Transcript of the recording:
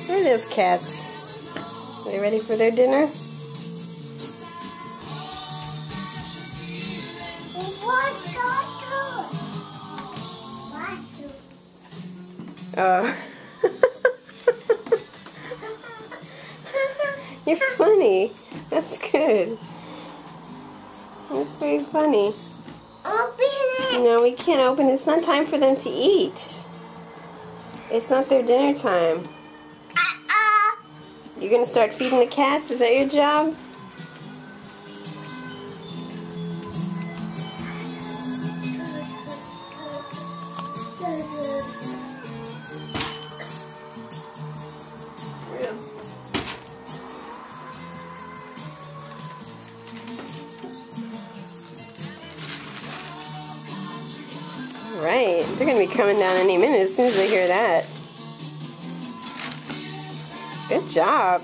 Where are those cats? Are they ready for their dinner? Oh. You're funny. That's good. That's very funny. Open it. No, we can't open it. It's not time for them to eat. It's not their dinner time. You're gonna start feeding the cats? Is that your job? Right, they're gonna be coming down any minute as soon as they hear that. Good job.